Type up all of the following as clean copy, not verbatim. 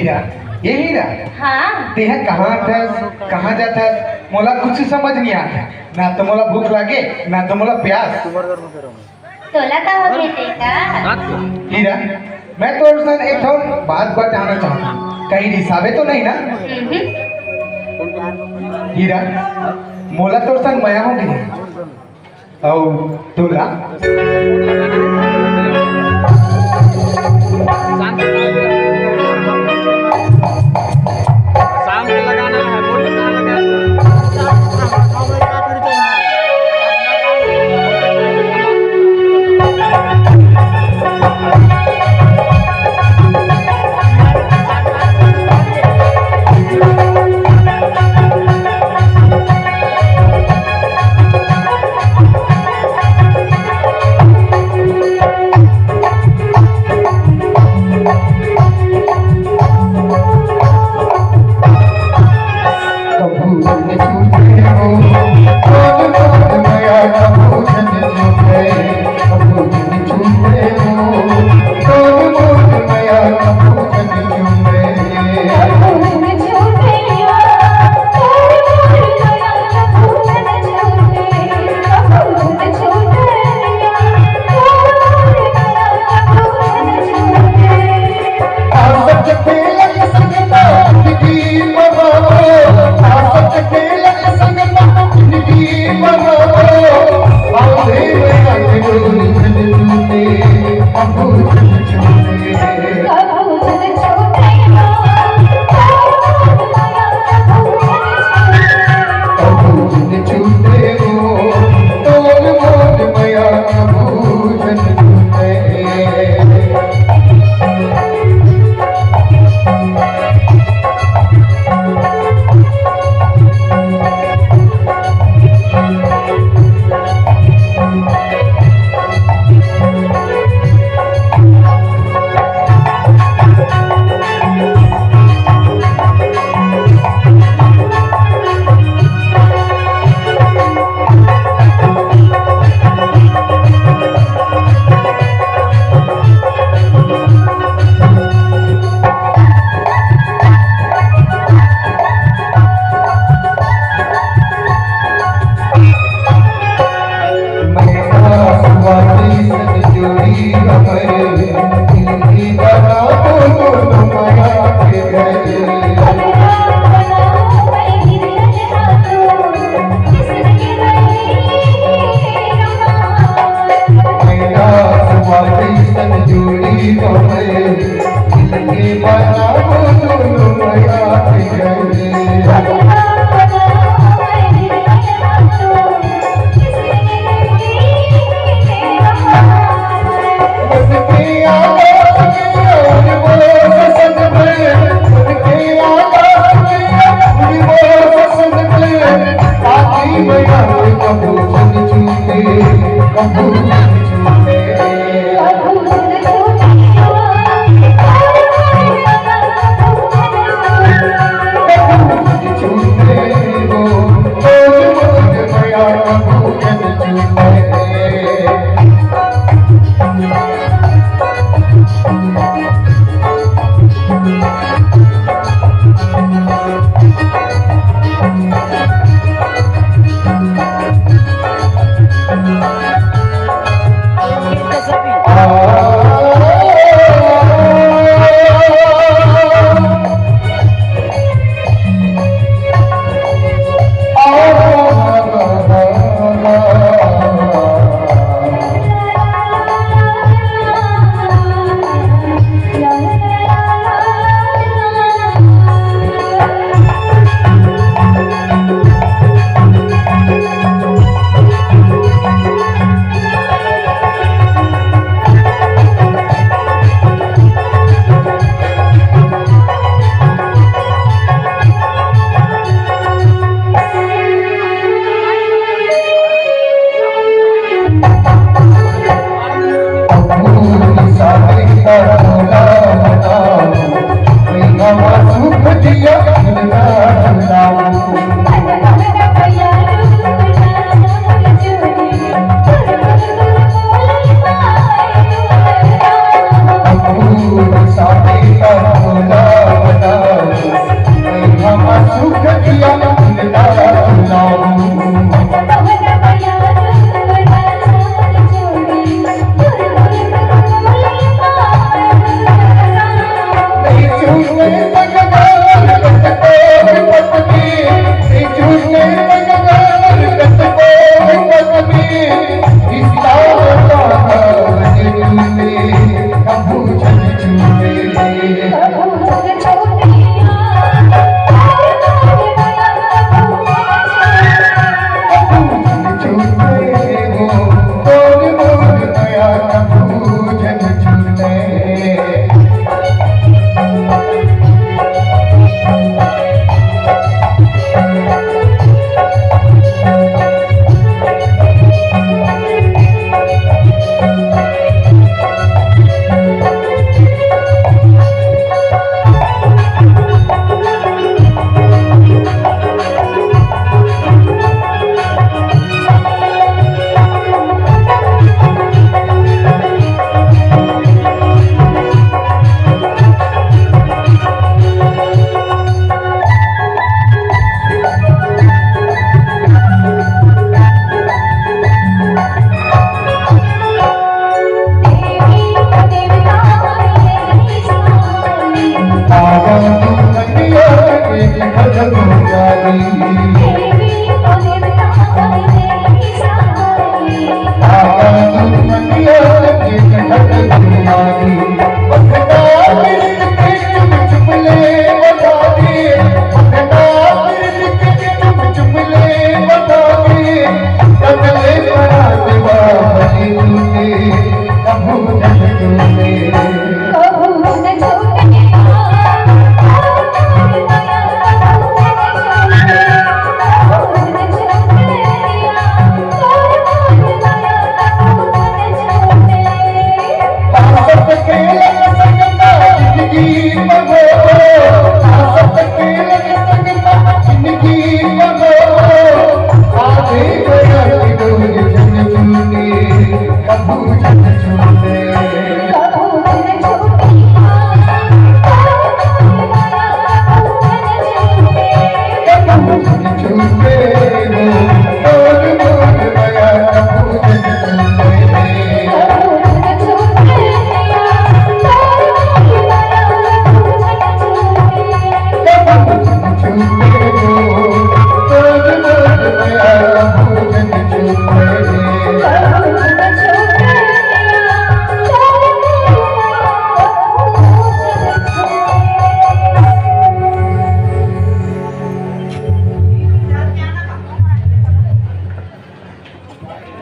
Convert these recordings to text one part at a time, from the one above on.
हीरा, ये हीरा हाँ तेह कहाँ था कहाँ जाता मोला कुछ समझ नहीं आता। ना तो मोला भूख लागे ना तो मोला प्यास। तोला का हो बेटे का हीरा मैं तो एक बात बताना चाहता हूँ, कहीं रिसावे तो नहीं ना? हीरा मोला तो मया हो गई और तोला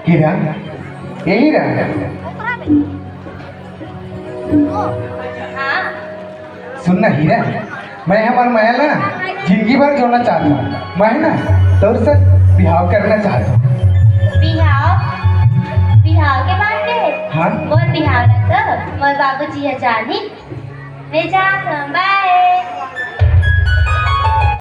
हीरा, ये हीरा, हाँ सुन ना हीरा, मैं हमारे माया ना जिंदगी भर जोड़ना चाहता हूँ। मैं ना तो उससे बिहाव करना चाहता हूँ। बिहाव बिहाव के बात के हाँ और बिहाव ना तो मोर बाबूजी है जानी मैं जा बाय।